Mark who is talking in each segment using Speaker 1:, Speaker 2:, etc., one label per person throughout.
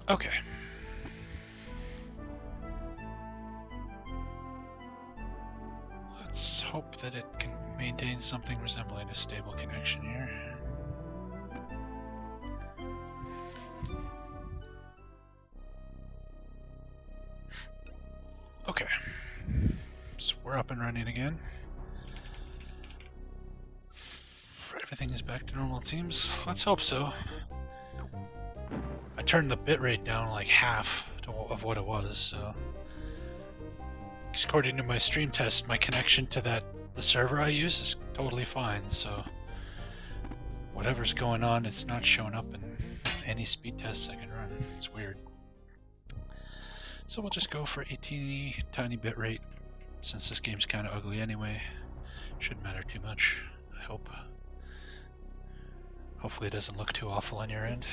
Speaker 1: Okay. Let's hope that it can maintain something resembling a stable connection here. Okay. So we're up and running again. Everything is back to normal, it seems. Let's hope so. I turned the bitrate down like half of what it was, so according to my stream test, my connection to the server I use is totally fine, so whatever's going on, it's not showing up in any speed tests I can run. It's weird. So we'll just go for a teeny tiny bitrate, since this game's kind of ugly anyway. Shouldn't matter too much, I hope. Hopefully it doesn't look too awful on your end.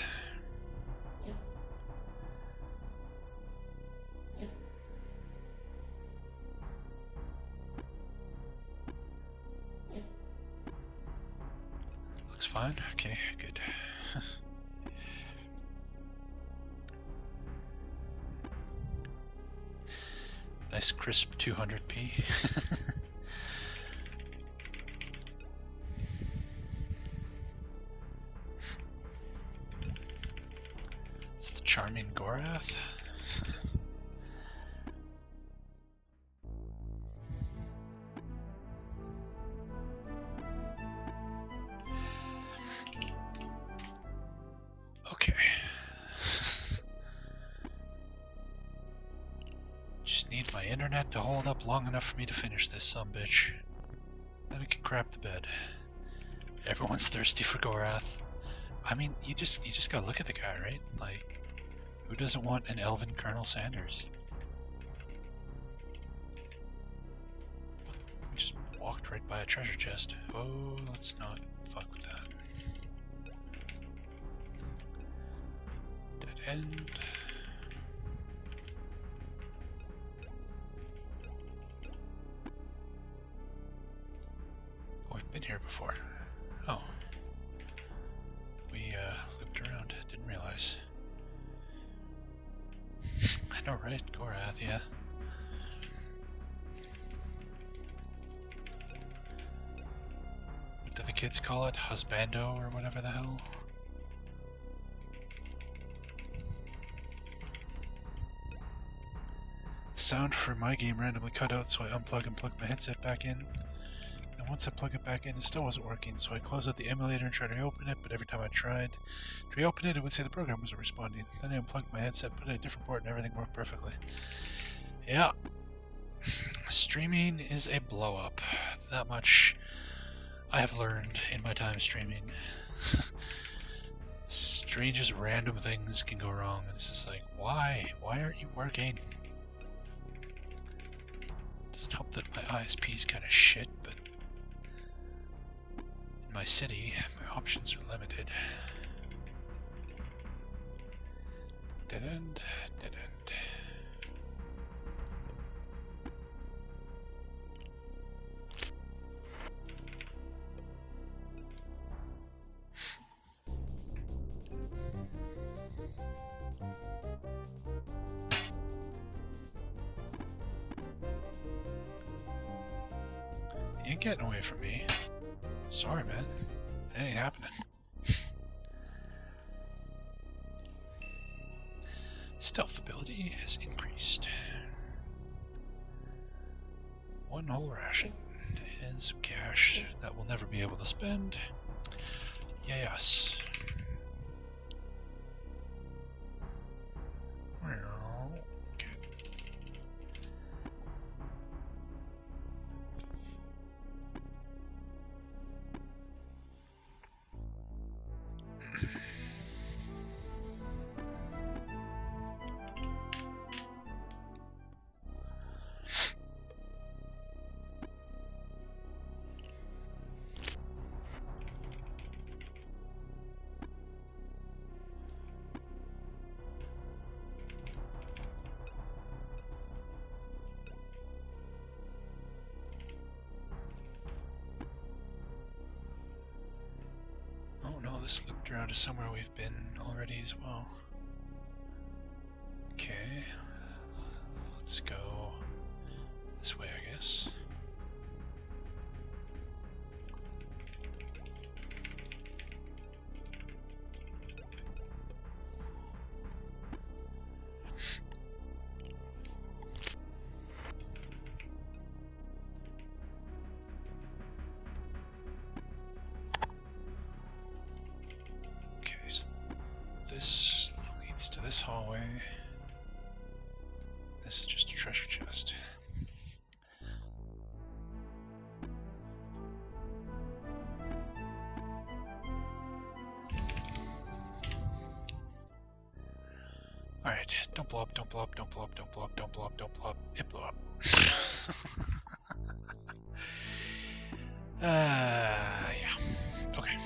Speaker 1: Looks fine. Okay, good. Nice crisp 200p. It's the charming Gorath. Okay. Just need my internet to hold up long enough for me to finish this sumbitch. Then I can crap the bed. Everyone's thirsty for Gorath. I mean, you just gotta look at the guy, right? Like, who doesn't want an elven Colonel Sanders? We just walked right by a treasure chest. Oh, let's not fuck with that. Dead end. Oh, we've been here before. Oh. We looped around, didn't realize. I know, right? Gorath, yeah. What do the kids call it? Husbando or whatever the hell? The sound for my game randomly cut out, so I unplug and plug my headset back in. And once I plug it back in, it still wasn't working, so I closed out the emulator and tried to reopen it, but every time I tried to reopen it, it would say the program wasn't responding. Then I unplugged my headset, put it in a different port, and everything worked perfectly. Yeah. Streaming is a blow-up. That much I have learned in my time streaming. Strangest random things can go wrong, and it's just like, why? Why aren't you working? Doesn't help that my ISP is kind of shit, but in my city, my options are limited. Dead end, dead end. You ain't getting away from me. Sorry, man. It ain't happening. Stealth ability has increased. One whole ration and some cash that we'll never be able to spend. Yes. Okay. Oh no, this looped around to somewhere we've been already as well. Okay, let's go this way, I guess. Okay, so this leads to this hallway. This is just a treasure chest. Alright, don't blow up, don't blow up, don't blow up, don't blow up, don't blow up, don't blow up. It blew up. Yeah. Okay.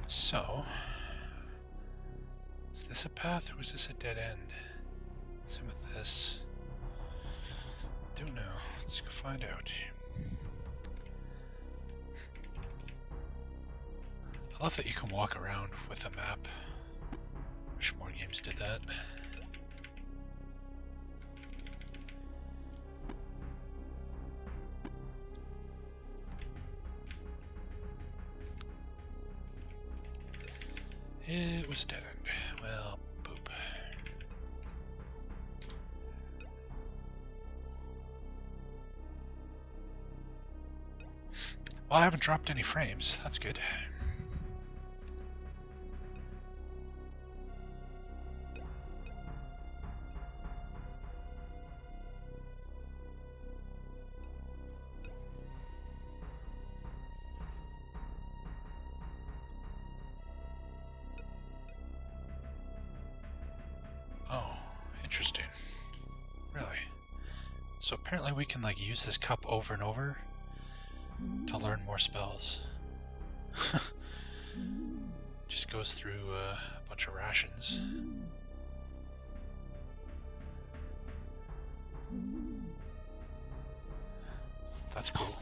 Speaker 1: So, is this a path or is this a dead end? Same with this. Don't know. Let's go find out. I love that you can walk around with a map. Wish more games did that. It was a dead end. Well, poop. Well, I haven't dropped any frames. That's good. Oh, interesting. Really? So apparently we can like use this cup over and over to learn more spells. Just goes through a bunch of rations. That's cool.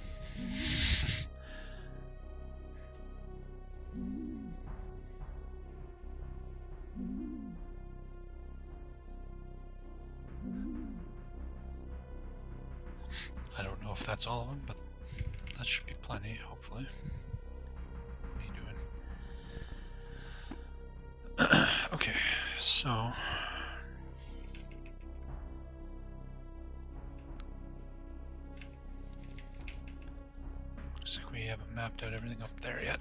Speaker 1: I don't know if that's all of them, but that should be plenty, hopefully. What are you doing? Okay, so... looks like we haven't mapped out everything up there yet.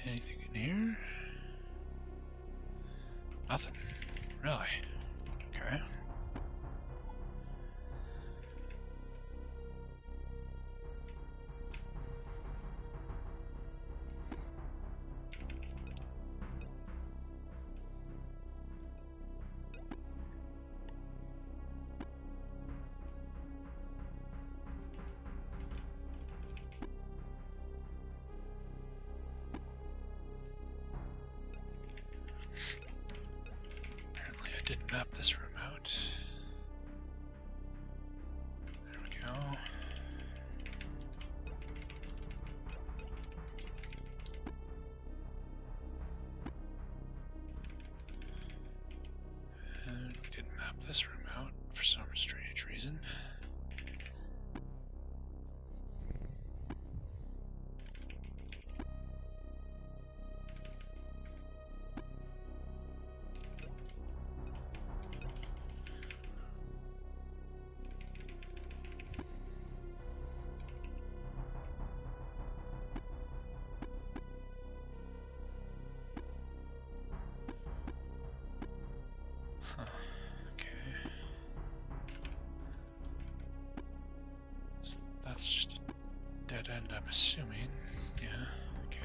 Speaker 1: Anything in here? Nothing. Really? Okay. Apparently I didn't map this room out. There we go. And we didn't map this room out for some strange reason. Huh, okay. That's just a dead end, I'm assuming. Yeah, okay.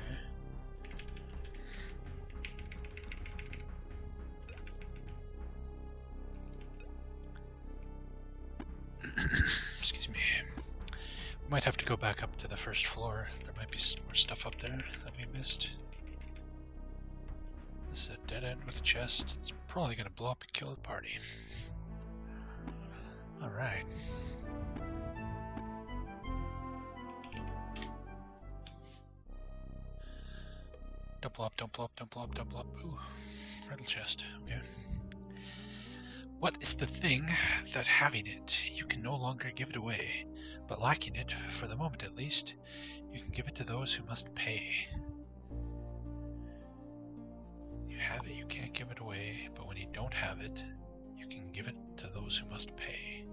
Speaker 1: Excuse me. We might have to go back up to the first floor. There might be some more stuff up there that we missed. This is a dead end with a chest. It's probably gonna blow up and kill the party. Alright. Don't blow up, don't blow up, don't blow up, don't blow up. Ooh, rattle chest, okay. What is the thing that having it, you can no longer give it away, but lacking it, for the moment at least, you can give it to those who must pay? You have it, you can't give it away, but when you don't have it, you can give it to those who must pay.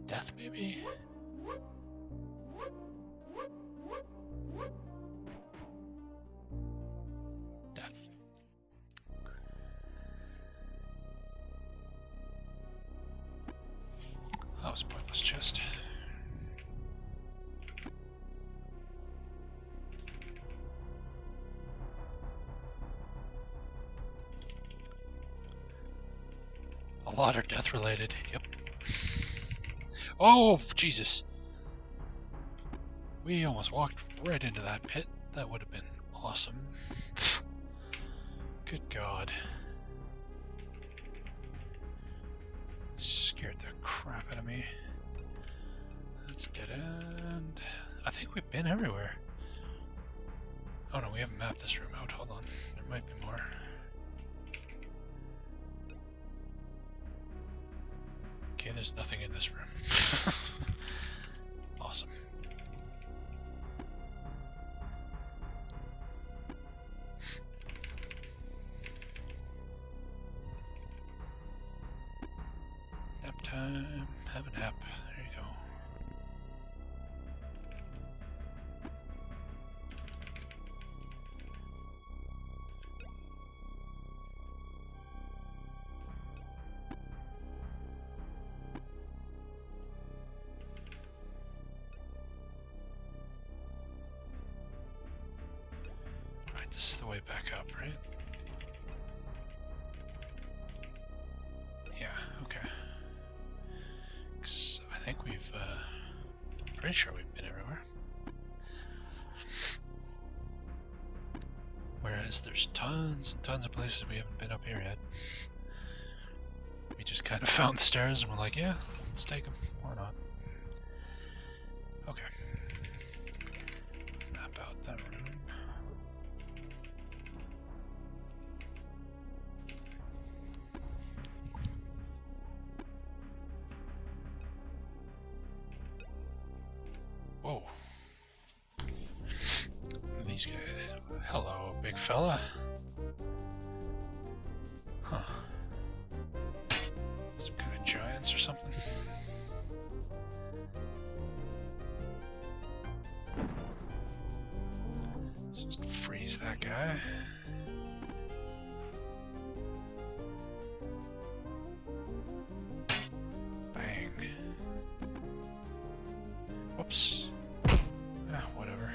Speaker 1: Death, maybe? Death. That was a pointless chest. A lot are death related, yep. Oh, Jesus! We almost walked right into that pit. That would have been awesome. Good God. Scared the crap out of me. That's dead end. I think we've been everywhere. Oh no, we haven't mapped this room out. Hold on. There might be more. Okay, there's nothing in this room. Awesome. Nap time. Have a nap. There you go. Right, this is the way back up, right? Yeah, okay. I think we've, pretty sure we've been everywhere. Whereas there's tons and tons of places we haven't been up here yet. We just kind of found the stairs and we're like, yeah, let's take them. Why not? Okay. Map out that room. Whoa. These guys. Hello, big fella. Huh. Some kind of giants or something. Let's just freeze that guy. Bang. Whoops. Ah, whatever.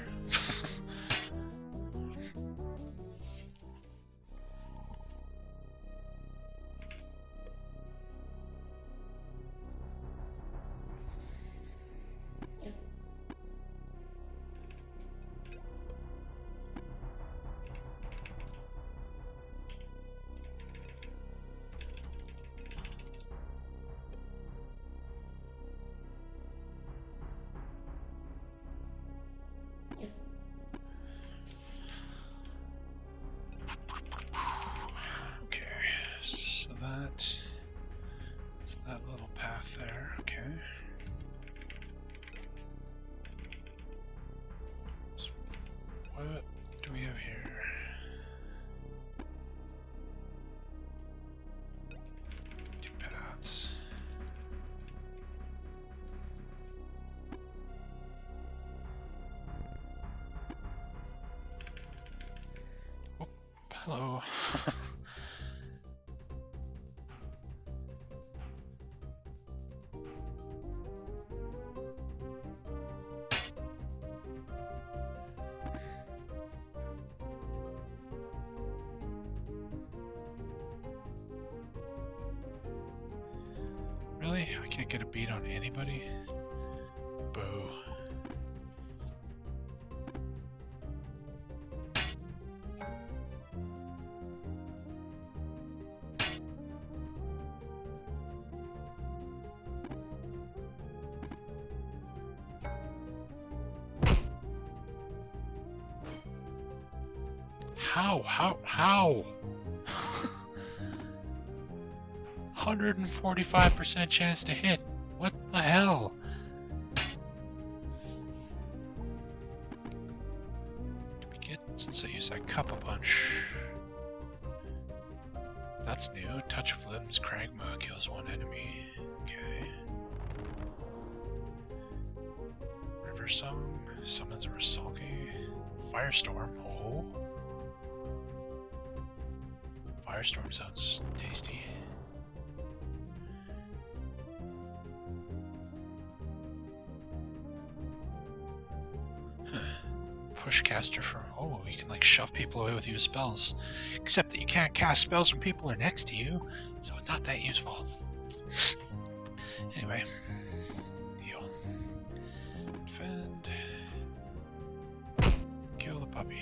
Speaker 1: Hello. Really? I can't get a beat on anybody? Boo. How? 145% chance to hit. What the hell? Did we get, since I used that cup a bunch? That's new. Touch of Limbs, Kragma kills one enemy. Okay. River Song summons a Rasalki. Firestorm. Oh. Firestorm sounds tasty. Pushcaster for, oh, you can like shove people away with your spells. Except that you can't cast spells when people are next to you, so it's not that useful. Anyway. Heal. Defend. Kill the puppy.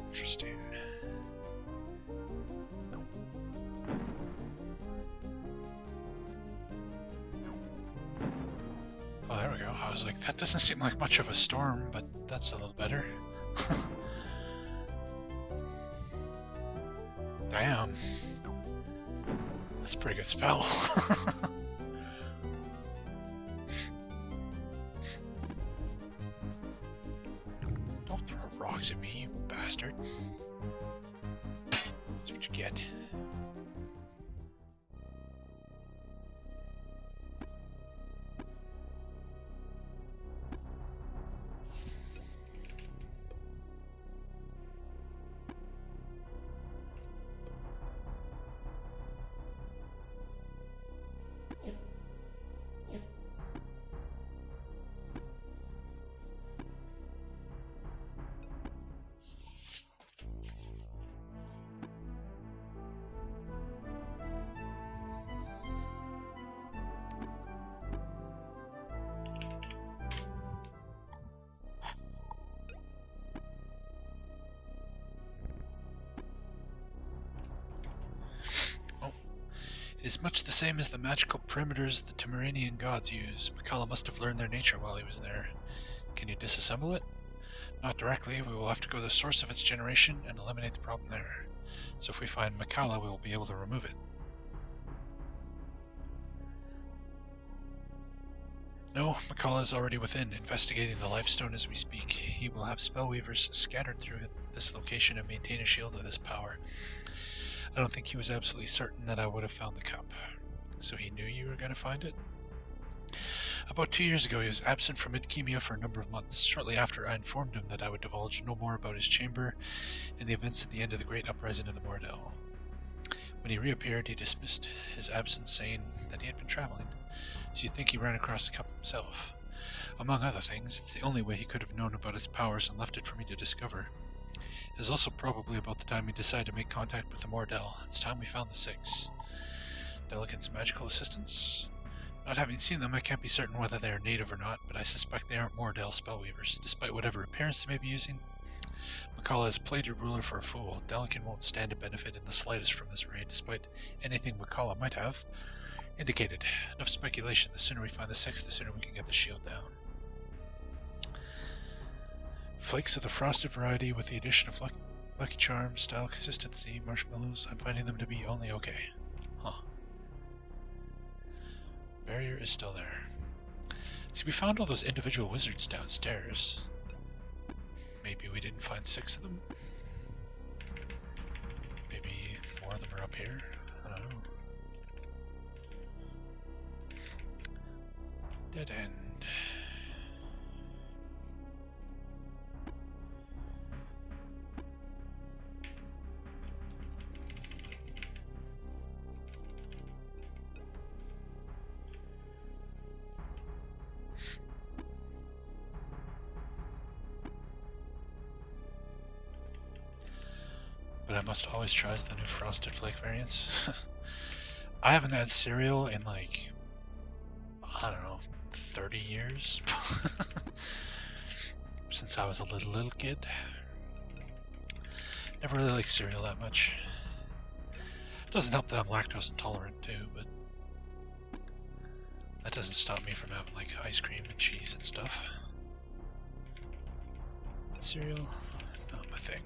Speaker 1: Interesting. Oh, there we go. I was like, that doesn't seem like much of a storm, but that's a little better. Damn. That's a pretty good spell. Don't throw rocks at me, you bastard. That's what you get. It is much the same as the magical perimeters the Temeranian gods use. Mikala must have learned their nature while he was there. Can you disassemble it? Not directly. We will have to go to the source of its generation and eliminate the problem there. So if we find Mikala, we will be able to remove it. No, Mikala is already within, investigating the Lifestone as we speak. He will have spellweavers scattered through this location and maintain a shield of this power. I don't think he was absolutely certain that I would have found the cup. So he knew you were going to find it? About 2 years ago, he was absent from Midkemia for a number of months. Shortly after, I informed him that I would divulge no more about his chamber and the events at the end of the Great Uprising of the Mordell. When he reappeared, he dismissed his absence, saying that he had been traveling. So you think he ran across the cup himself. Among other things, it's the only way he could have known about its powers and left it for me to discover. It is also probably about the time he decided to make contact with the Mordell. It's time we found the six. Delican's magical assistants? Not having seen them, I can't be certain whether they are native or not, but I suspect they aren't Mordell spellweavers, despite whatever appearance they may be using. Makala has played your ruler for a fool. Delican won't stand to benefit in the slightest from this raid, despite anything Makala might have indicated. Enough speculation. The sooner we find the six, the sooner we can get the shield down. Flakes of the frosted variety with the addition of Lucky Charms, style consistency, marshmallows. I'm finding them to be only okay. Huh. Barrier is still there. See, we found all those individual wizards downstairs. Maybe we didn't find 6 of them? Maybe 4 of them are up here? I don't know. Dead end. But I must always try the new Frosted Flake variants. I haven't had cereal in like, I don't know, 30 years? Since I was a little kid. Never really liked cereal that much. It doesn't help that I'm lactose intolerant too, but that doesn't stop me from having like ice cream and cheese and stuff. Cereal, not my thing.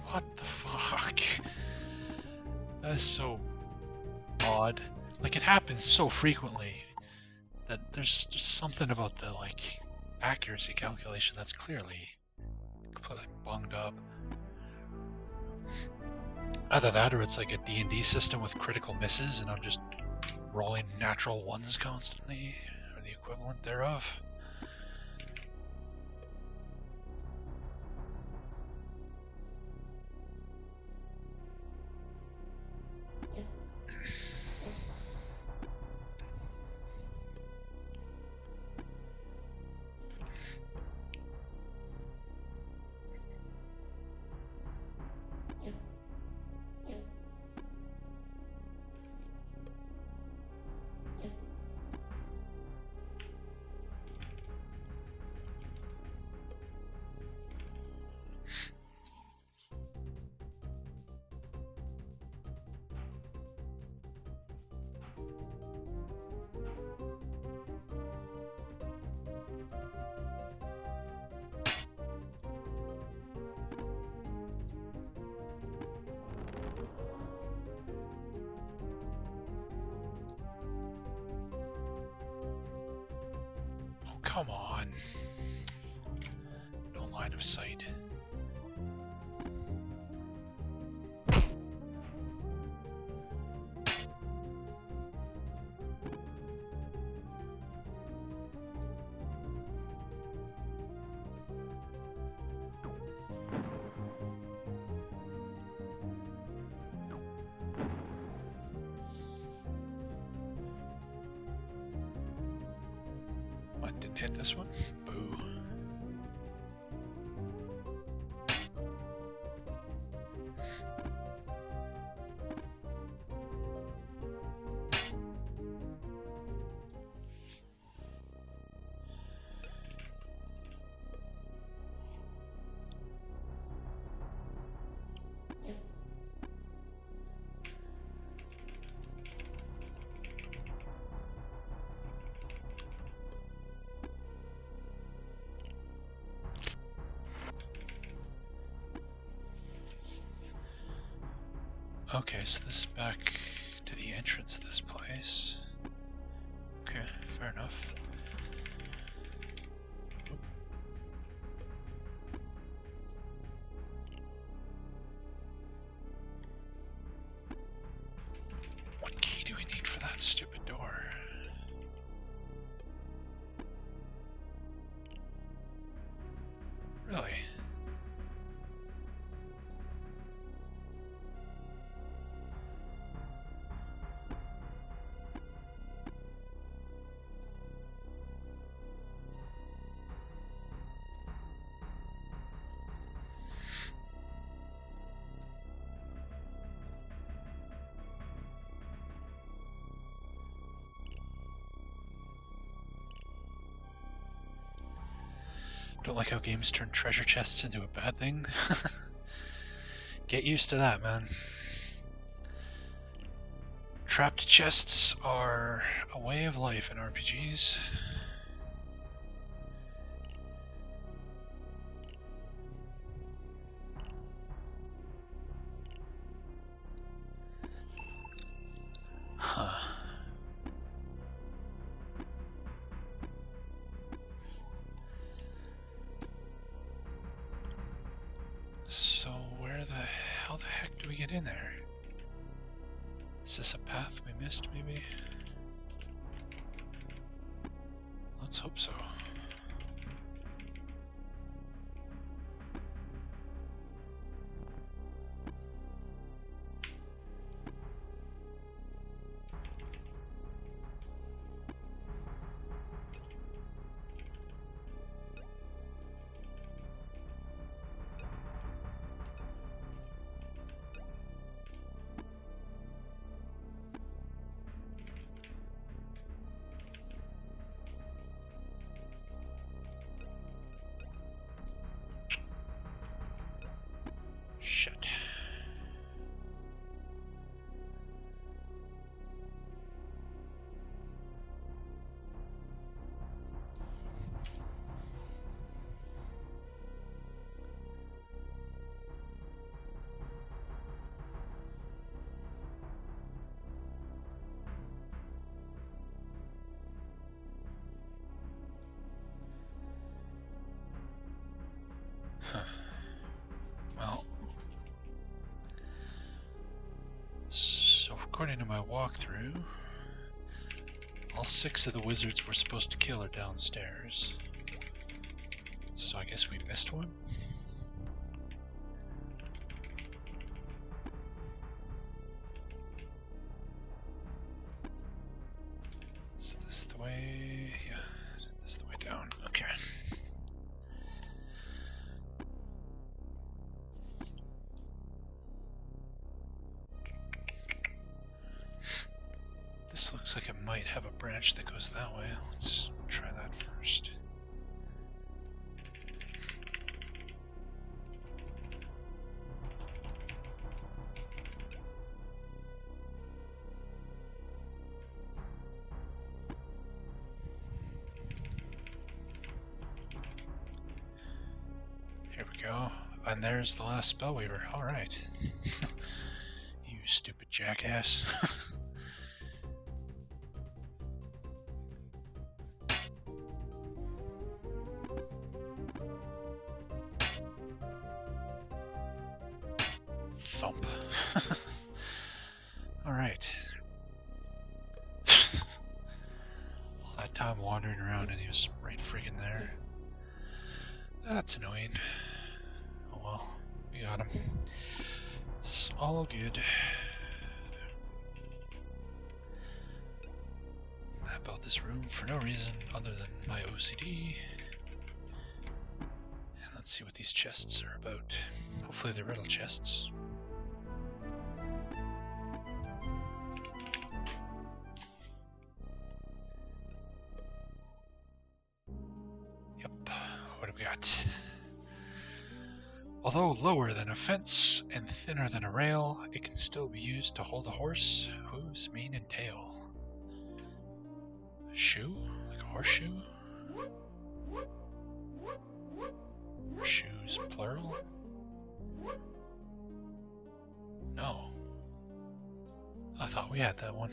Speaker 1: What the fuck? That is so odd. Like, it happens so frequently that there's just something about the, like, accuracy calculation that's clearly completely bunged up. Either that or it's like a D&D system with critical misses and I'm just rolling natural ones constantly, or the equivalent thereof. Come on. No line of sight. What, didn't hit this one? Boo. Okay, so this is back to the entrance of this place. Okay, fair enough. What key do we need for that stupid door? Really? Don't like how games turn treasure chests into a bad thing. Get used to that, man. Trapped chests are a way of life in RPGs. Huh. So how the heck do we get in there? Is this a path we missed, maybe? Let's hope so. Shit. Huh. Well, so according to my walkthrough, all 6 of the wizards we're supposed to kill are downstairs. So I guess we missed one? Is this the way? Yeah, this is the way down. Okay. This looks like it might have a branch that goes that way. Let's try that first. Here we go. And there's the last spellweaver. Alright. You stupid jackass. Thump. Alright. All that time wandering around and he was right friggin' there. That's annoying. Oh well, we got him. It's all good. I built this room for no reason other than my OCD. And let's see what these chests are about. Hopefully they're riddle chests. Yep, what have we got? Although lower than a fence and thinner than a rail, it can still be used to hold a horse, hooves, mane, and tail. Shoe? Like a horseshoe? Shoes plural? No. I thought we had that one.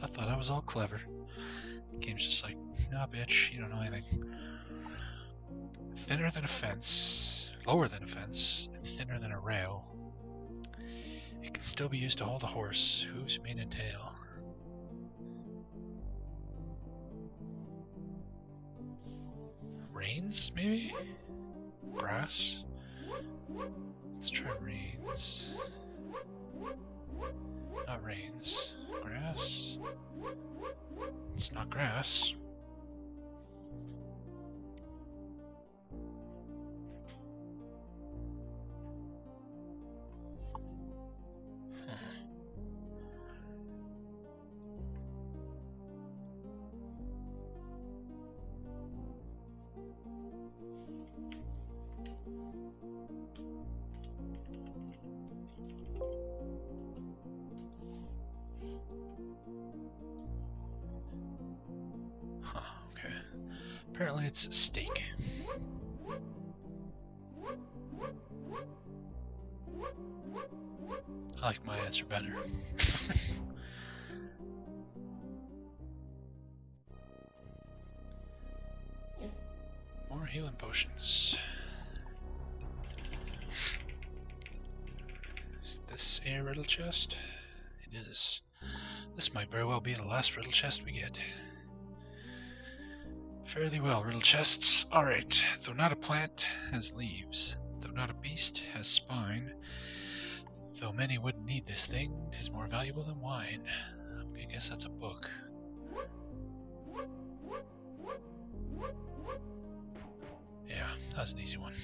Speaker 1: I thought I was all clever. The game's just like, nah, bitch, you don't know anything. Thinner than a fence, lower than a fence, and thinner than a rail. It can still be used to hold a horse, hooves, mane, and tail. Reins, maybe? Grass? Let's try reins. Not reins. Grass? It's not grass. Okay. Apparently it's steak. I like my answer better. More healing potions. Is this a riddle chest? It is. This might very well be the last riddle chest we get. Fare thee well, riddle chests. Alright. Though not a plant, has leaves. Though not a beast, has spine. Though many wouldn't need this thing, 'tis more valuable than wine. I guess that's a book. Yeah, that was an easy one.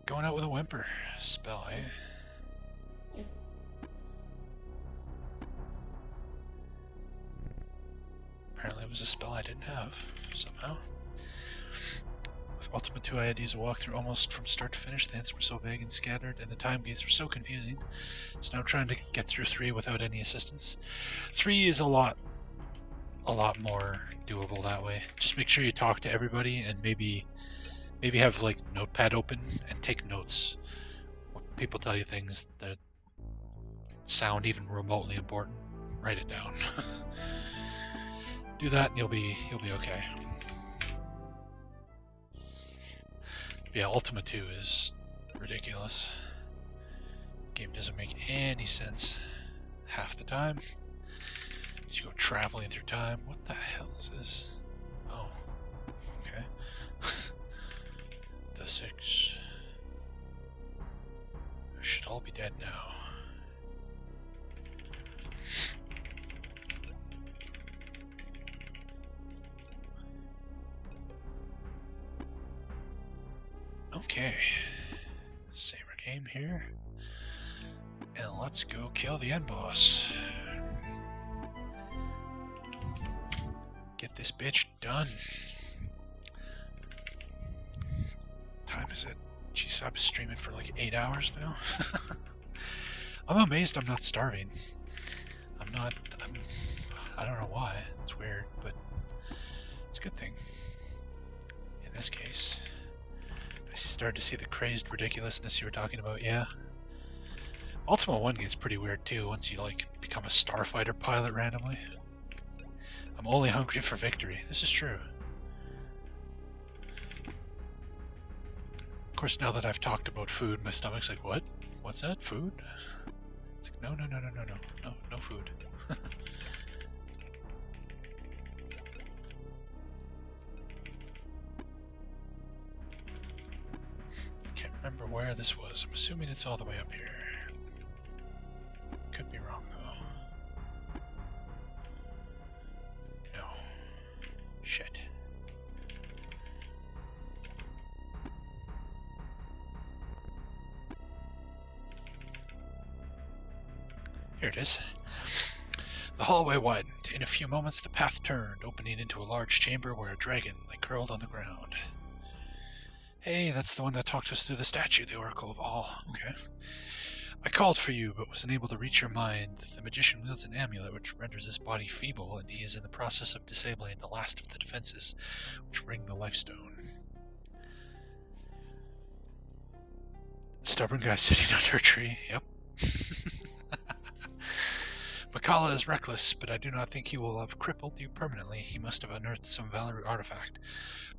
Speaker 1: Going out with a whimper. Spell, eh? Apparently it was a spell I didn't have, somehow. With Ultima 2 I had to use a walkthrough almost from start to finish. The hints were so vague and scattered, and the time gates were so confusing. So now trying to get through 3 without any assistance. 3 is a lot more doable that way. Just make sure you talk to everybody and maybe have like Notepad open and take notes. When people tell you things that sound even remotely important, write it down. Do that and you'll be okay. Yeah, Ultima 2 is ridiculous. Game doesn't make any sense half the time. You go traveling through time. What the hell is this? Oh, okay. The 6 should all be dead now. Okay, save our game here, and let's go kill the end boss. Get this bitch done. Time is it? Jeez, I've been streaming for like 8 hours now. I'm amazed I'm not starving. I don't know why. It's weird, but it's a good thing. In this case, I started to see the crazed ridiculousness you were talking about, yeah. Ultima 1 gets pretty weird too once you like become a starfighter pilot randomly. I'm only hungry for victory. This is true. Of course, now that I've talked about food, my stomach's like, what? What's that? Food? It's like, no food. Can't remember where this was. I'm assuming it's all the way up here. Could be wrong though. No. Shit. Here it is. The hallway widened. In a few moments the path turned, opening into a large chamber where a dragon lay curled on the ground. Hey, that's the one that talked us through the statue, the Oracle of All. Okay. I called for you, but was unable to reach your mind. The magician wields an amulet which renders his body feeble, and he is in the process of disabling the last of the defenses, which ring the lifestone. Stubborn guy sitting under a tree. Yep. Makala is reckless, but I do not think he will have crippled you permanently. He must have unearthed some Valerie artifact,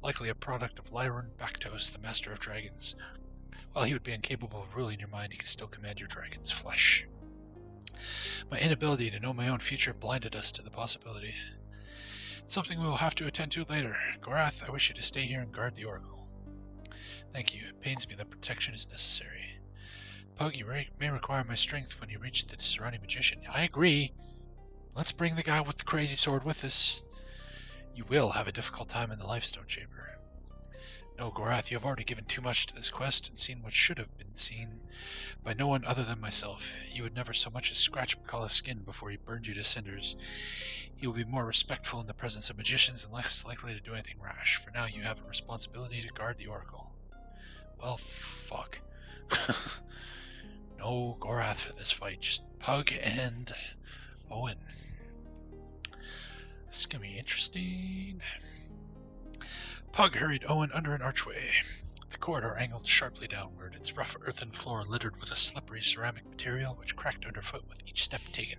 Speaker 1: likely a product of Lyron Baktos, the Master of Dragons. While he would be incapable of ruling your mind, he can still command your dragon's flesh. My inability to know my own future blinded us to the possibility. It's something we will have to attend to later. Gorath, I wish you to stay here and guard the Oracle. Thank you. It pains me that protection is necessary. Pug, you may require my strength when you reach the surrounding magician. I agree. Let's bring the guy with the crazy sword with us. You will have a difficult time in the Lifestone Chamber. No, Gorath, you have already given too much to this quest and seen what should have been seen by no one other than myself. You would never so much as scratch Makala's skin before he burned you to cinders. He will be more respectful in the presence of magicians and less likely to do anything rash. For now, you have a responsibility to guard the Oracle. Well, fuck. No Gorath for this fight, just Pug and Owen. This is gonna be interesting. Pug hurried Owen under an archway. The corridor angled sharply downward, its rough earthen floor littered with a slippery ceramic material which cracked underfoot with each step taken.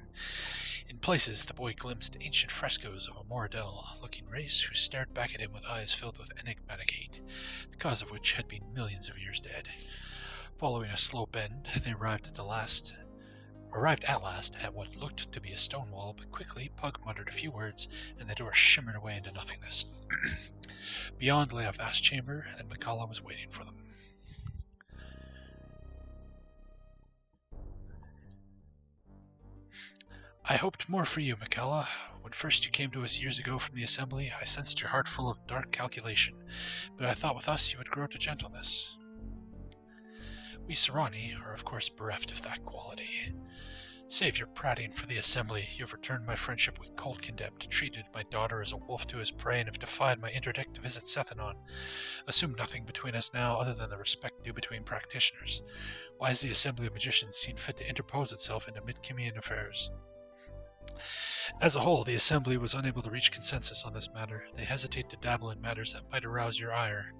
Speaker 1: In places, the boy glimpsed ancient frescoes of a Moradel-looking race who stared back at him with eyes filled with enigmatic hate, the cause of which had been millions of years dead. Following a slow bend, they arrived at last at what looked to be a stone wall, but quickly Pug muttered a few words, and the door shimmered away into nothingness. Beyond lay a vast chamber, and Makala was waiting for them. I hoped more for you, Makala. When first you came to us years ago from the Assembly, I sensed your heart full of dark calculation, but I thought with us you would grow to gentleness. We Serani are of course bereft of that quality. Save your prating for the Assembly, you have returned my friendship with cold contempt, treated my daughter as a wolf to his prey, and have defied my interdict to visit Sethanon. Assume nothing between us now other than the respect due between practitioners. Why has the Assembly of Magicians seen fit to interpose itself into Midkimian affairs? As a whole, the Assembly was unable to reach consensus on this matter. They hesitate to dabble in matters that might arouse your ire.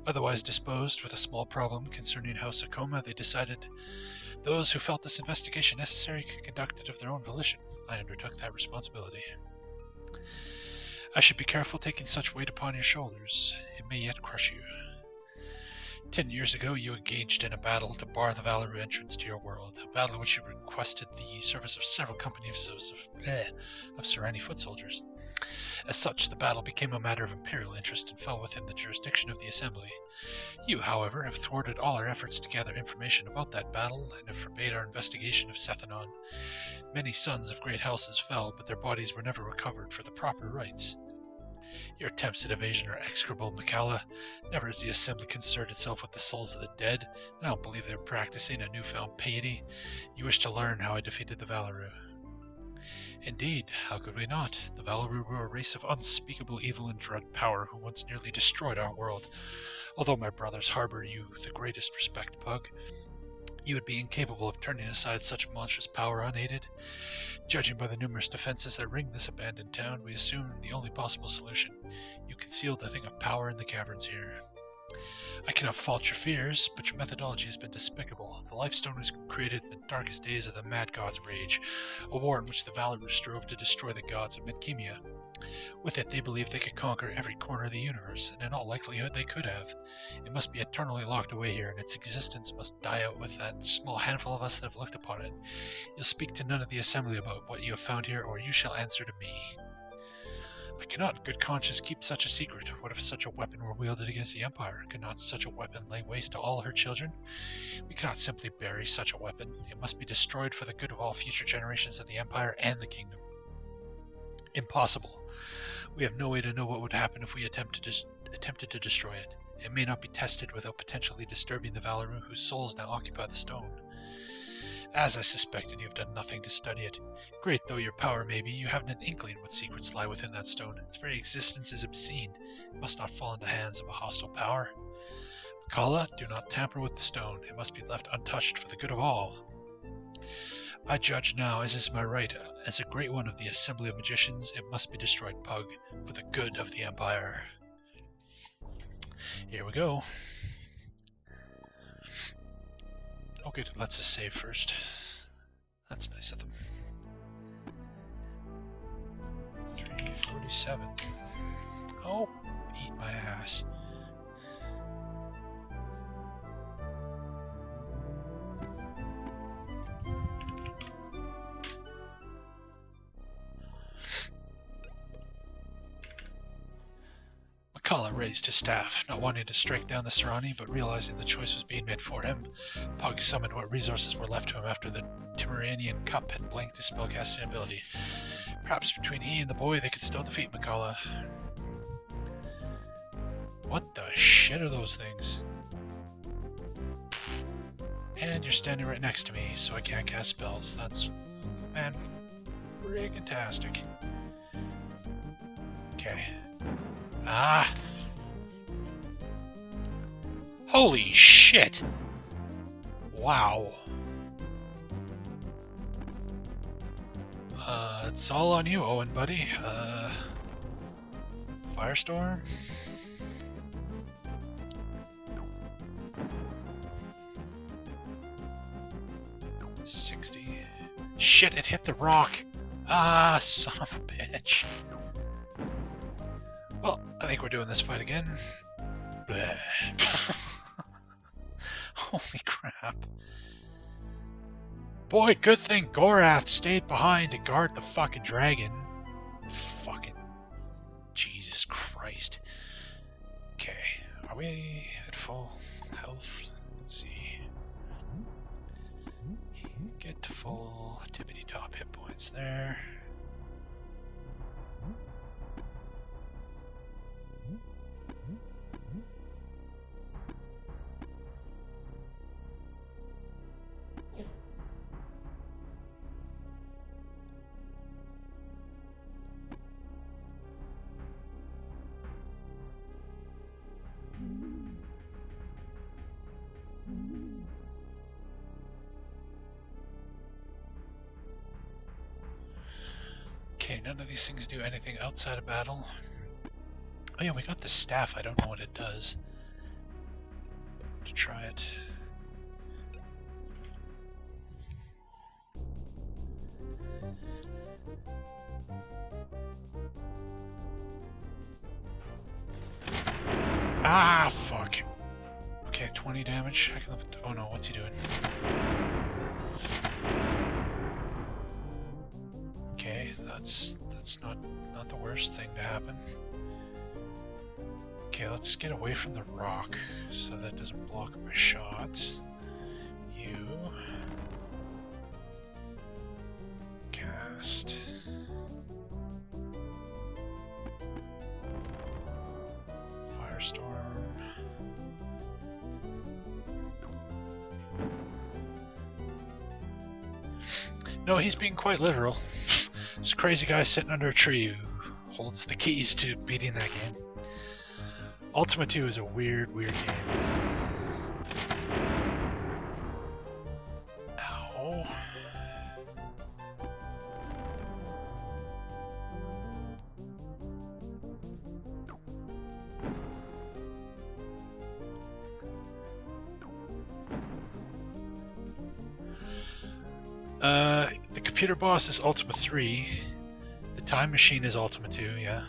Speaker 1: Otherwise disposed, with a small problem concerning House Akoma, they decided those who felt this investigation necessary could conduct it of their own volition. I undertook that responsibility. I should be careful taking such weight upon your shoulders. It may yet crush you. 10 years ago, you engaged in a battle to bar the Valeru entrance to your world, a battle in which you requested the service of several companies of Serani foot soldiers. As such, the battle became a matter of imperial interest and fell within the jurisdiction of the Assembly. You, however, have thwarted all our efforts to gather information about that battle and have forbade our investigation of Sethanon. Many sons of great houses fell, but their bodies were never recovered for the proper rites. Your attempts at evasion are execrable, Makala. Never has the Assembly concerned itself with the souls of the dead, and I don't believe they're practicing a newfound piety. You wish to learn how I defeated the Valeru. Indeed, how could we not? The Valeru were a race of unspeakable evil and dread power who once nearly destroyed our world. Although my brothers harbor you the greatest respect, Pug, you would be incapable of turning aside such monstrous power unaided. Judging by the numerous defenses that ring this abandoned town, we assume the only possible solution. You concealed the thing of power in the caverns here. I cannot fault your fears, but your methodology has been despicable. The Lifestone was created in the darkest days of the Mad God's rage, a war in which the Valeru strove to destroy the gods of Midkemia. With it, they believed they could conquer every corner of the universe, and in all likelihood they could have. It must be eternally locked away here, and its existence must die out with that small handful of us that have looked upon it. You'll speak to none of the Assembly about what you have found here, or you shall answer to me. I cannot in good conscience keep such a secret. What if such a weapon were wielded against the Empire? Could not such a weapon lay waste to all her children? We cannot simply bury such a weapon. It must be destroyed for the good of all future generations of the Empire and the Kingdom. Impossible. We have no way to know what would happen if we attempted to destroy it. It may not be tested without potentially disturbing the Valeru whose souls now occupy the stone. As I suspected, you have done nothing to study it. Great though your power may be, you haven't an inkling what secrets lie within that stone. Its very existence is obscene. It must not fall into the hands of a hostile power. Makala, do not tamper with the stone. It must be left untouched for the good of all. I judge now, as is my right, as a great one of the Assembly of Magicians, it must be destroyed, Pug, for the good of the Empire. Here we go. Okay, let's just save first. That's nice of them. 47. Oh, eat my ass. Makala raised his staff, not wanting to strike down the Serrani, but realizing the choice was being made for him. Pug summoned what resources were left to him after the Timuranian Cup had blanked his spellcasting ability. Perhaps between he and the boy they could still defeat Makala. What the shit are those things? And you're standing right next to me, so I can't cast spells. That's fan-friggin-tastic. Okay. Ah! Holy shit! Wow. It's all on you, Owen, buddy. Firestorm? $60. Shit, it hit the rock! Ah, son of a bitch. Well, I think we're doing this fight again. Bleh. Holy crap. Boy, good thing Gorath stayed behind to guard the fucking dragon. Fucking Jesus Christ. Okay, are we at full health? Let's see. Get to full tippity top hit points there. Okay, none of these things do anything outside of battle. Oh yeah, we got the staff. I don't know what it does. To try it. Ah, fuck. Okay, 20 damage. I can live. Oh no, what's he doing? Okay, that's not the worst thing to happen. Okay, let's get away from the rock so that doesn't block my shot. You cast Firestorm. No, he's being quite literal. This crazy guy sitting under a tree who holds the keys to beating that game. Ultima 2 is a weird, weird game. Ow. The computer boss is Ultima 3. The time machine is Ultima 2, yeah.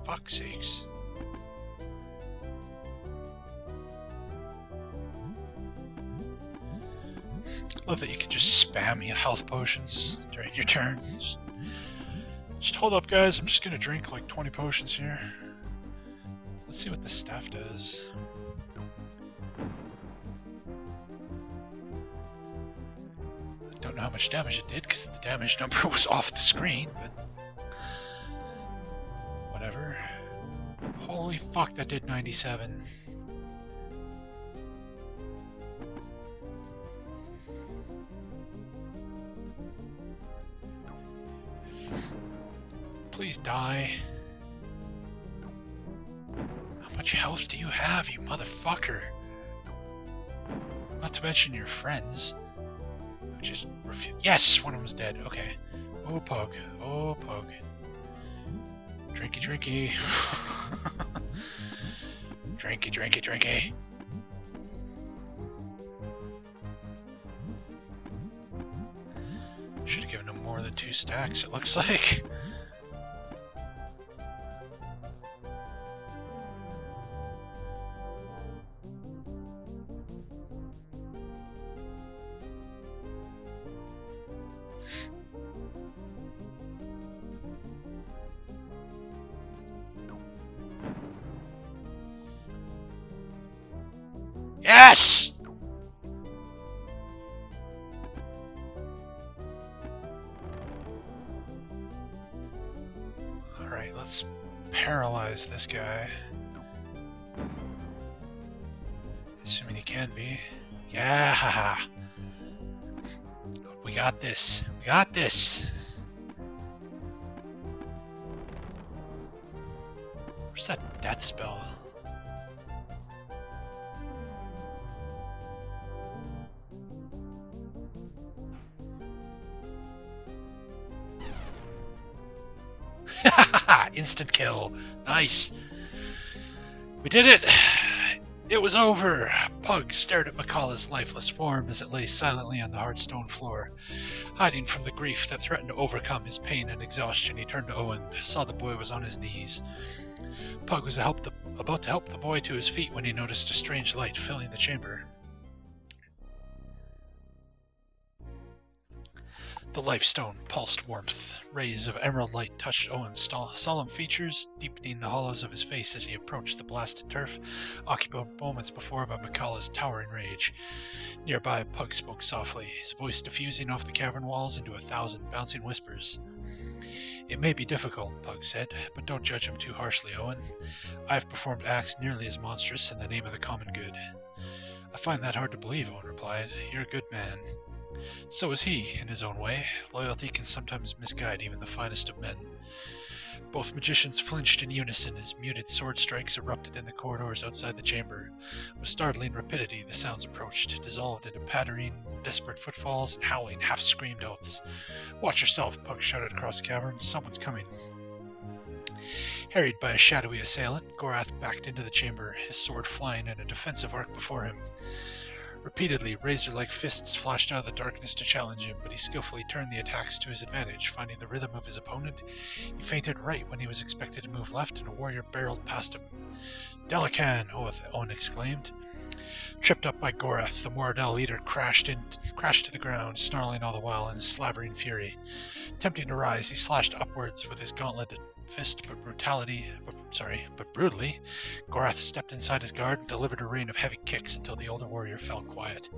Speaker 1: Fuck's sakes. Love that you can just spam your health potions during your turn. Just hold up, guys. I'm just gonna drink like 20 potions here. Let's see what this staff does. Don't know how much damage it did because the damage number was off the screen, but whatever. Holy fuck, that did 97. Please die. How much health do you have, you motherfucker? Not to mention your friends. Just yes, one of them's dead. Okay. Oh, Pug. Oh, Pug. Drinky, drinky. Drinky, drinky, drinky. Should have given him more than 2 stacks, it looks like. Yes! Alright, let's paralyze this guy. Assuming he can be. Yeah! We got this. We got this! Where's that death spell? Instant kill. Nice. We did it. It was over. Pug stared at Makala's lifeless form as it lay silently on the hard stone floor. Hiding from the grief that threatened to overcome his pain and exhaustion, he turned to Owen, saw the boy was on his knees. Pug was about to help the boy to his feet when he noticed a strange light filling the chamber. The lifestone pulsed warmth. Rays of emerald light touched Owen's solemn features, deepening the hollows of his face as he approached the blasted turf, occupied moments before by Makala's towering rage. Nearby, Pug spoke softly, his voice diffusing off the cavern walls into 1,000 bouncing whispers. It may be difficult, Pug said, but don't judge him too harshly, Owen. I've performed acts nearly as monstrous in the name of the common good. I find that hard to believe, Owen replied. You're a good man. So is he, in his own way. Loyalty can sometimes misguide even the finest of men. Both magicians flinched in unison as muted sword strikes erupted in the corridors outside the chamber. With startling rapidity, the sounds approached, dissolved into pattering, desperate footfalls and howling, half-screamed oaths. Watch yourself, Pug shouted across the cavern. Someone's coming. Harried by a shadowy assailant, Gorath backed into the chamber, his sword flying in a defensive arc before him. Repeatedly, razor-like fists flashed out of the darkness to challenge him, but he skillfully turned the attacks to his advantage. Finding the rhythm of his opponent, he feinted right when he was expected to move left, and a warrior barreled past him. Delican! Owen exclaimed. Tripped up by Gorath, the Moradel leader crashed to the ground, snarling all the while in slavering fury. Attempting to rise, he slashed upwards with his gauntleted fist, but brutally, Gorath stepped inside his guard and delivered a rain of heavy kicks until the older warrior fell quiet.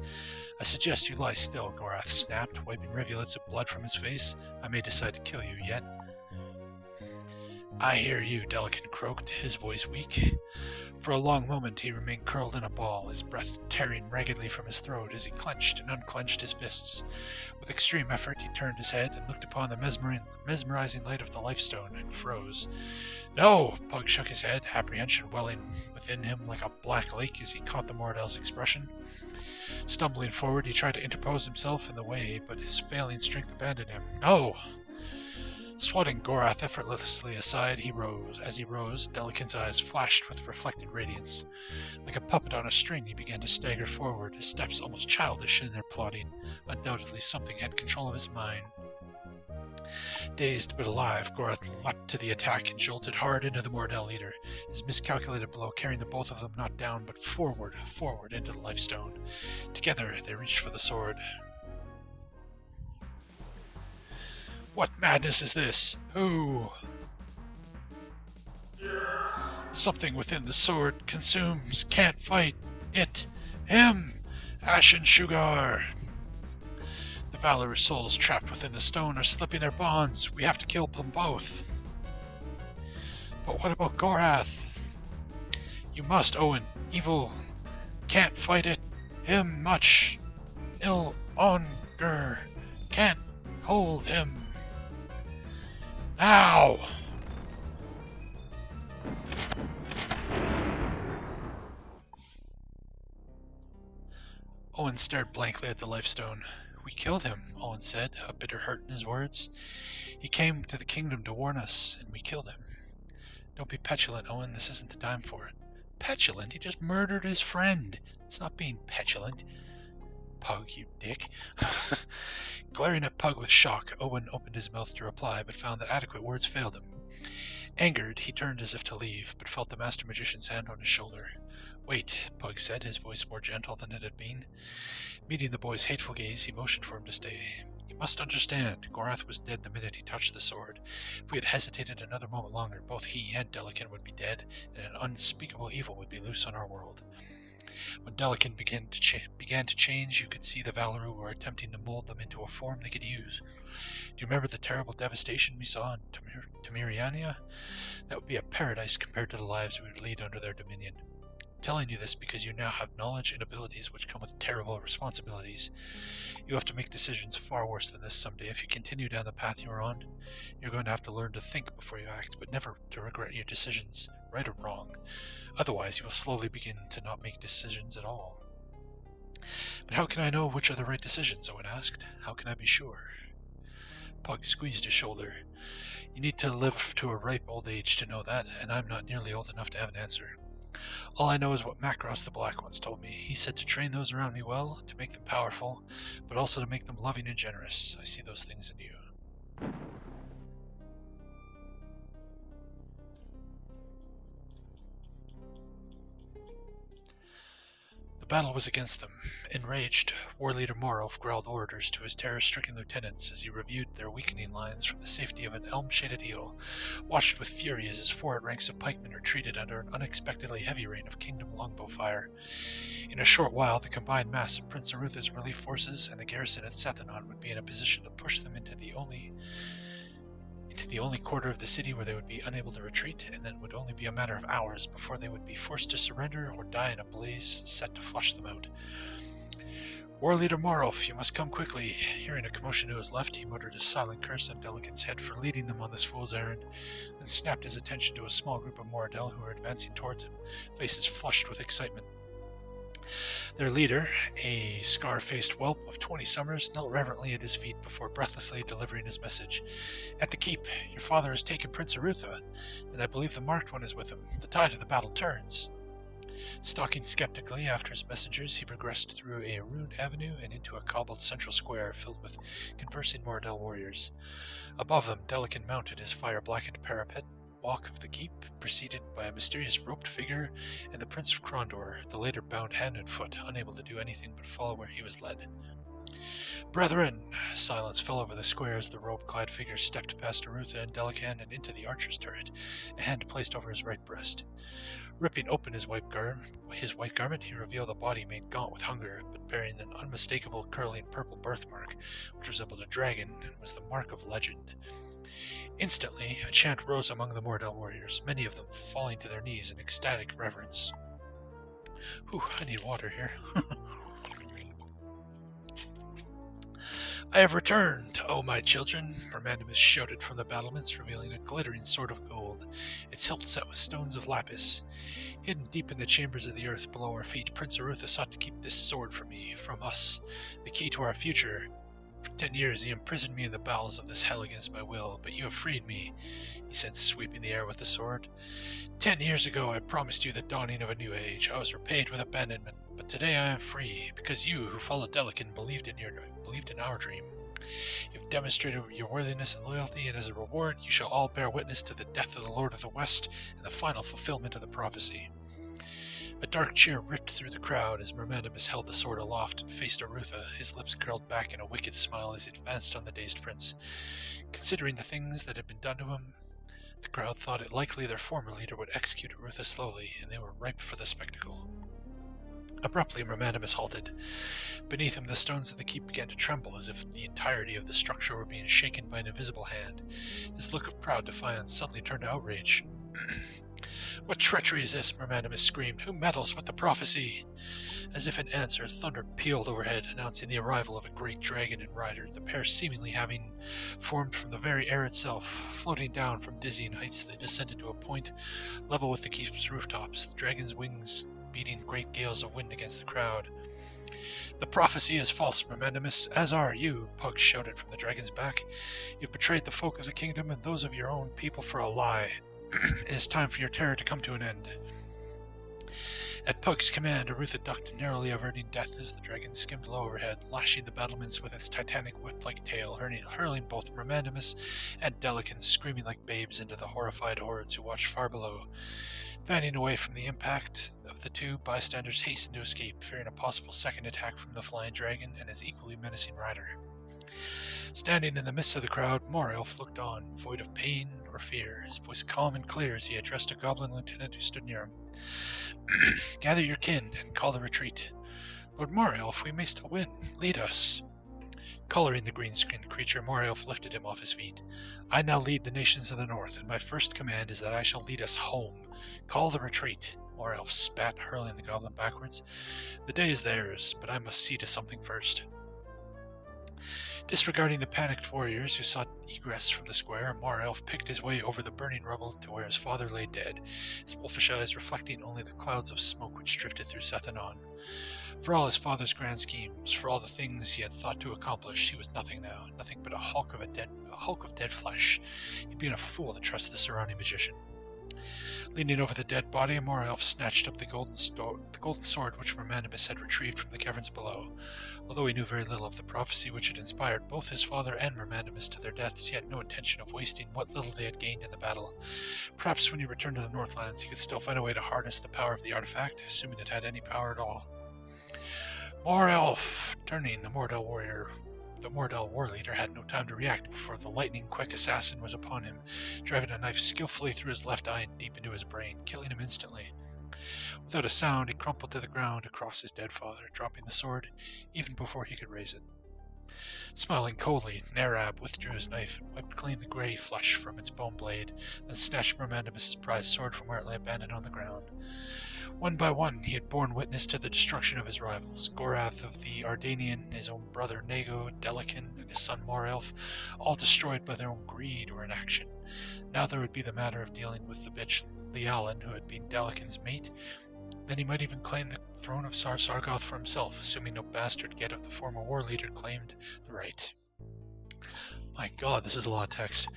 Speaker 1: I suggest you lie still, Gorath snapped, wiping rivulets of blood from his face. I may decide to kill you yet. I hear you, Delican croaked, his voice weak. For a long moment he remained curled in a ball, his breath tearing raggedly from his throat as he clenched and unclenched his fists. With extreme effort he turned his head and looked upon the mesmerizing light of the lifestone and froze. No! Pug shook his head, apprehension welling within him like a black lake as he caught the Moradel's expression. Stumbling forward, he tried to interpose himself in the way, but his failing strength abandoned him. No! Swatting Gorath effortlessly aside, he rose. As he rose, Delican's eyes flashed with reflected radiance. Like a puppet on a string, he began to stagger forward, his steps almost childish in their plodding. Undoubtedly something had control of his mind. Dazed but alive, Gorath leapt to the attack and jolted hard into the Moradel leader, his miscalculated blow carrying the both of them not down but forward into the lifestone. Together they reached for the sword. What madness is this? Who? Something within the sword consumes, can't fight. It. Him. Ashen Sugar. The Valorous souls trapped within the stone are slipping their bonds. We have to kill them both. But what about Gorath? You must, Owen. Evil can't fight it. Him much. Ill onger can't hold him. Now! Owen stared blankly at the lifestone. We killed him, Owen said, a bitter hurt in his words. He came to the kingdom to warn us, and we killed him. Don't be petulant, Owen. This isn't the time for it. Petulant? He just murdered his friend. It's not being petulant. Pug, you dick. Glaring at Pug with shock, Owen opened his mouth to reply, but found that adequate words failed him. Angered, he turned as if to leave, but felt the Master Magician's hand on his shoulder. Wait, Pug said, his voice more gentle than it had been. Meeting the boy's hateful gaze, he motioned for him to stay. You must understand, Gorath was dead the minute he touched the sword. If we had hesitated another moment longer, both he and Delican would be dead, and an unspeakable evil would be loose on our world. When Delican began to change, you could see the Valoru were attempting to mold them into a form they could use. Do you remember the terrible devastation we saw in Temeriania? That would be a paradise compared to the lives we would lead under their dominion. I'm telling you this because you now have knowledge and abilities which come with terrible responsibilities. You have to make decisions far worse than this someday. If you continue down the path you are on, you're going to have to learn to think before you act, but never to regret your decisions, right or wrong. Otherwise, you will slowly begin to not make decisions at all. But how can I know which are the right decisions? Owen asked. How can I be sure? Pug squeezed his shoulder. You need to live to a ripe old age to know that, and I'm not nearly old enough to have an answer. All I know is what Macross the Black once told me. He said to train those around me well, to make them powerful, but also to make them loving and generous. I see those things in you. The battle was against them. Enraged, War Leader Morolf growled orders to his terror-stricken lieutenants as he reviewed their weakening lines from the safety of an elm-shaded hill, watched with fury as his forward ranks of pikemen retreated under an unexpectedly heavy rain of kingdom longbow fire. In a short while, the combined mass of Prince Arutha's relief forces and the garrison at Sethanon would be in a position to push them into the only quarter of the city where they would be unable to retreat, and then it would only be a matter of hours before they would be forced to surrender or die in a blaze set to flush them out. War Leader Morolf, you must come quickly. Hearing a commotion to his left, he muttered a silent curse on Delican's head for leading them on this fool's errand, then snapped his attention to a small group of Moradel who were advancing towards him, faces flushed with excitement. Their leader, a scar-faced whelp of 20 summers, knelt reverently at his feet before breathlessly delivering his message. At the keep, your father has taken Prince Arutha, and I believe the Marked One is with him. The tide of the battle turns. Stalking skeptically after his messengers, he progressed through a ruined avenue and into a cobbled central square filled with conversing Moradel warriors. Above them, Delican mounted his fire-blackened parapet walk of the keep, preceded by a mysterious robed figure and the Prince of Krondor, the later bound hand and foot, unable to do anything but follow where he was led. Brethren! Silence fell over the square as the robe-clad figure stepped past Arutha and Delican and into the archer's turret, a hand placed over his right breast. Ripping open his white garment, he revealed a body made gaunt with hunger, but bearing an unmistakable curling purple birthmark, which resembled a dragon and was the mark of legend. Instantly, a chant rose among the Moradel warriors, many of them falling to their knees in ecstatic reverence. Whew, I need water here. I have returned, O my children, Mermandimus shouted from the battlements, revealing a glittering sword of gold, its hilt set with stones of lapis. Hidden deep in the chambers of the earth below our feet, Prince Arutha sought to keep this sword from me, from us, the key to our future. For 10 years he imprisoned me in the bowels of this hell against my will, but you have freed me, he said, sweeping the air with the sword. 10 years ago I promised you the dawning of a new age. I was repaid with abandonment, but today I am free, because you, who followed Delican, believed in our dream. You have demonstrated your worthiness and loyalty, and as a reward you shall all bear witness to the death of the Lord of the West and the final fulfillment of the prophecy. A dark cheer ripped through the crowd as Mermandimus held the sword aloft and faced Arutha, his lips curled back in a wicked smile as he advanced on the dazed prince. Considering the things that had been done to him, the crowd thought it likely their former leader would execute Arutha slowly, and they were ripe for the spectacle. Abruptly, Mermanimus halted. Beneath him, the stones of the keep began to tremble, as if the entirety of the structure were being shaken by an invisible hand. His look of proud defiance suddenly turned to outrage. "What treachery is this?" Mermanimus screamed. "Who meddles with the prophecy?" As if in answer, thunder pealed overhead, announcing the arrival of a great dragon and rider, the pair seemingly having formed from the very air itself. Floating down from dizzying heights, they descended to a point level with the keep's rooftops, the dragon's wings beating great gales of wind against the crowd. "The prophecy is false, Mermanimus, as are you," Pug shouted from the dragon's back. "You've betrayed the folk of the kingdom and those of your own people for a lie. It is time for your terror to come to an end." At Pug's command, Arutha ducked, narrowly averting death as the dragon skimmed low overhead, lashing the battlements with its titanic whip-like tail, hurling both Mermanimus and Delican screaming like babes into the horrified hordes who watched far below. Fanning away from the impact of the two, bystanders hastened to escape, fearing a possible second attack from the flying dragon and his equally menacing rider. Standing in the midst of the crowd, Morelf looked on, void of pain or fear, his voice calm and clear as he addressed a goblin lieutenant who stood near him. "Gather your kin and call the retreat. Lord Morelf, we may still win. Lead us." Coloring the green-skinned creature, Morelf lifted him off his feet. "I now lead the nations of the north, and my first command is that I shall lead us home. Call the retreat." Morelf spat, hurling the goblin backwards. "The day is theirs, but I must see to something first." Disregarding the panicked warriors who sought egress from the square, Morelf picked his way over the burning rubble to where his father lay dead, his wolfish eyes reflecting only the clouds of smoke which drifted through Sethanon. For all his father's grand schemes, for all the things he had thought to accomplish, he was nothing now, nothing but a hulk of dead flesh. He'd been a fool to trust the surrounding magician. Leaning over the dead body, Morelf snatched up the golden sword which Mermanimus had retrieved from the caverns below. Although he knew very little of the prophecy which had inspired both his father and Mermanimus to their deaths, he had no intention of wasting what little they had gained in the battle. Perhaps when he returned to the Northlands, he could still find a way to harness the power of the artifact, assuming it had any power at all. Morelf! Turning, the Mordell war leader had no time to react before the lightning-quick assassin was upon him, driving a knife skillfully through his left eye and deep into his brain, killing him instantly. Without a sound, he crumpled to the ground across his dead father, dropping the sword even before he could raise it. Smiling coldly, Narab withdrew his knife and wiped clean the grey flesh from its bone blade, then snatched Mermanimus' prized sword from where it lay abandoned on the ground. One by one, he had borne witness to the destruction of his rivals, Gorath of the Ardanian, his own brother Nago, Delican, and his son Morelf, all destroyed by their own greed or inaction. Now there would be the matter of dealing with the bitch Lialan, who had been Delican's mate. Then he might even claim the throne of Sargoth for himself, assuming no bastard yet of the former war leader claimed the right. My god, this is a lot of text.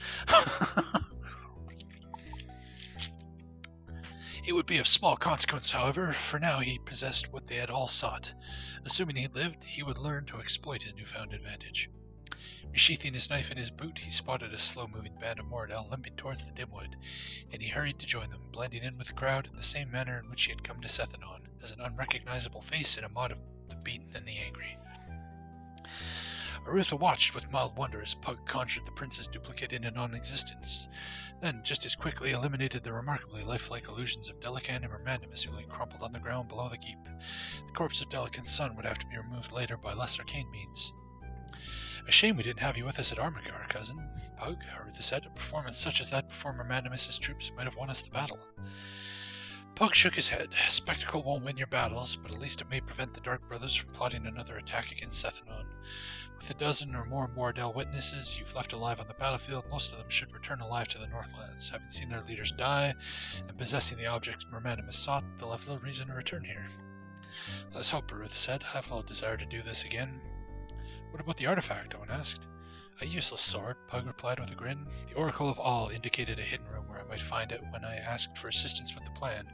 Speaker 1: It would be of small consequence, however, for now he possessed what they had all sought. Assuming he lived, he would learn to exploit his newfound advantage. Resheathing his knife in his boot, he spotted a slow-moving band of Mordell limping towards the dim wood, and he hurried to join them, blending in with the crowd in the same manner in which he had come to Sethanon, as an unrecognizable face in a mob of the beaten and the angry. Arutha watched with mild wonder as Pug conjured the prince's duplicate into non-existence, then just as quickly eliminated the remarkably lifelike illusions of Delican and Mermanimus who lay crumpled on the ground below the keep. The corpse of Delican's son would have to be removed later by less arcane means. "A shame we didn't have you with us at Armagar, cousin," Pug, Arutha said. "A performance such as that before Mermanimus' troops might have won us the battle." Pug shook his head. "Spectacle won't win your battles, but at least it may prevent the Dark Brothers from plotting another attack against Sethanon. With a dozen or more Mordell witnesses you've left alive on the battlefield, most of them should return alive to the Northlands. Having seen their leaders die, and possessing the objects Mermanimus sought, they'll have little reason to return here." "Let's hope," Arutha said. "I've little desire to do this again." "What about the artifact?" Owen asked. "A useless sword," Pug replied with a grin. "The Oracle of All indicated a hidden room where I might find it when I asked for assistance with the plan.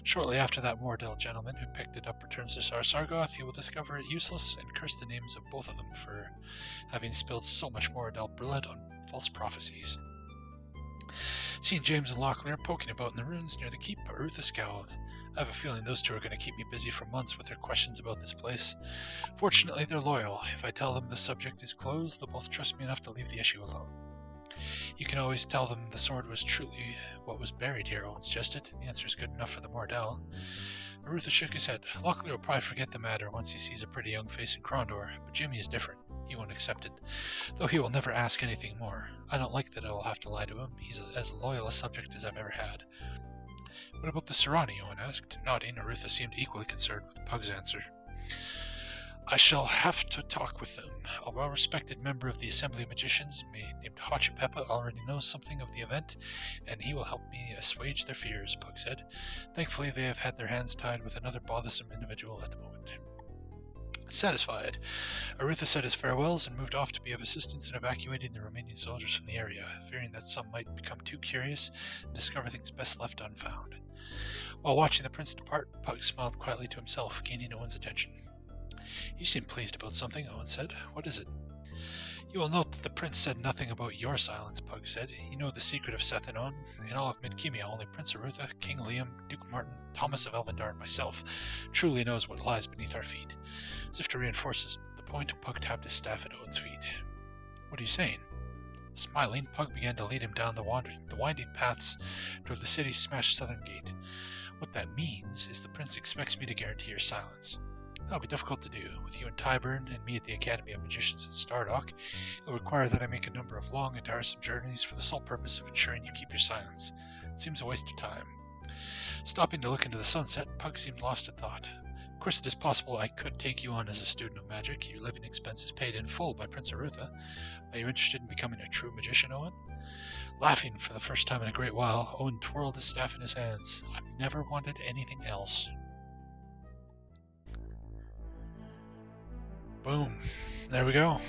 Speaker 1: Shortly after that Mordell gentleman who picked it up returns to Sargoth, he will discover it useless and curse the names of both of them for having spilled so much Mordell blood on false prophecies." Seeing James and Locklear poking about in the ruins near the keep, Arutha scowled. "I have a feeling those two are going to keep me busy for months with their questions about this place. Fortunately, they're loyal. If I tell them the subject is closed, they'll both trust me enough to leave the issue alone." "You can always tell them the sword was truly what was buried here," Owen suggested. "The answer is good enough for the Mordell." Arutha shook his head. Lockley will probably forget the matter once he sees a pretty young face in Krondor, but Jimmy is different. He won't accept it, though he will never ask anything more. I don't like that I will have to lie to him. He's as loyal a subject as I've ever had. What about the Serrani? Owen asked. Nodding, Arutha seemed equally concerned with Pug's answer. I shall have to talk with them. A well-respected member of the Assembly of Magicians, named Hachipepa, already knows something of the event, and he will help me assuage their fears, Pug said. Thankfully, they have had their hands tied with another bothersome individual at the moment. Satisfied, Arutha said his farewells and moved off to be of assistance in evacuating the remaining soldiers from the area, fearing that some might become too curious and discover things best left unfound. While watching the prince depart, Pug smiled quietly to himself, gaining Owen's attention. You seem pleased about something, Owen said. What is it? You will note that the prince said nothing about your silence, Pug said. You know the secret of Seth and Owen. In all of Midkemia, only Prince Arutha, King Liam, Duke Martin, Thomas of Elvendar, and myself truly knows what lies beneath our feet. As if to reinforce the point, Pug tapped his staff at Owen's feet. What are you saying? Smiling, Pug began to lead him down the winding paths toward the city's smashed southern gate. What that means is the prince expects me to guarantee your silence. That'll be difficult to do. With you in Tyburn and me at the Academy of Magicians in Stardock, it'll require that I make a number of long and tiresome journeys for the sole purpose of ensuring you keep your silence. It seems a waste of time. Stopping to look into the sunset, Pug seemed lost in thought. Of course, it is possible I could take you on as a student of magic, your living expenses paid in full by Prince Arutha. Are you interested in becoming a true magician, Owen? Laughing for the first time in a great while, Owen twirled his staff in his hands. I've never wanted anything else. Boom. There we go.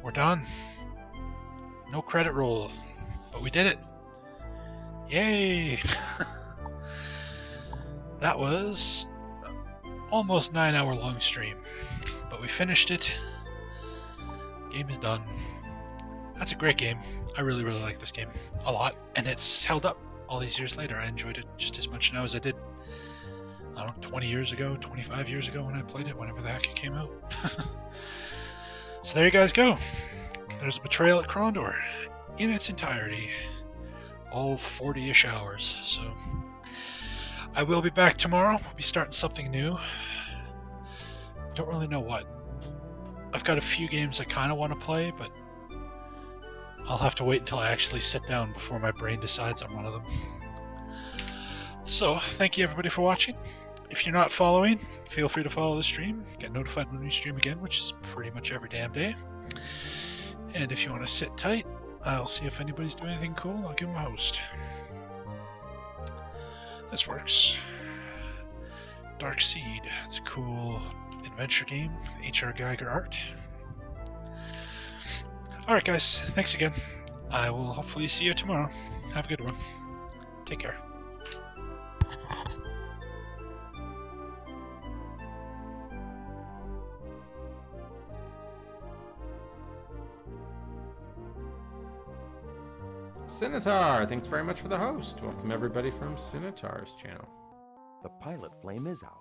Speaker 1: We're done. No credit roll, but we did it. Yay! That was almost 9-hour long stream, but we finished it. Game is done. That's a great game. I really like this game a lot, and it's held up all these years later. I enjoyed it just as much now as I did, I don't know, 20 years ago, 25 years ago when I played it, whenever the heck it came out. So there you guys go. There's Betrayal at Krondor in its entirety. All 40-ish hours. So I will be back tomorrow. We'll be starting something new. Don't really know what. I've got a few games I kind of want to play, but I'll have to wait until I actually sit down before my brain decides on one of them. So, thank you everybody for watching. If you're not following, feel free to follow the stream. Get notified when we stream again, which is pretty much every damn day. And if you want to sit tight, I'll see if anybody's doing anything cool. I'll give them a host. This works. Dark Seed. It's a cool adventure game with H.R. Geiger art. Alright guys, thanks again. I will hopefully see you tomorrow. Have a good one. Take care.
Speaker 2: Cinotar, thanks very much for the host. Welcome everybody from Cinotar's channel.
Speaker 3: The pilot flame is out.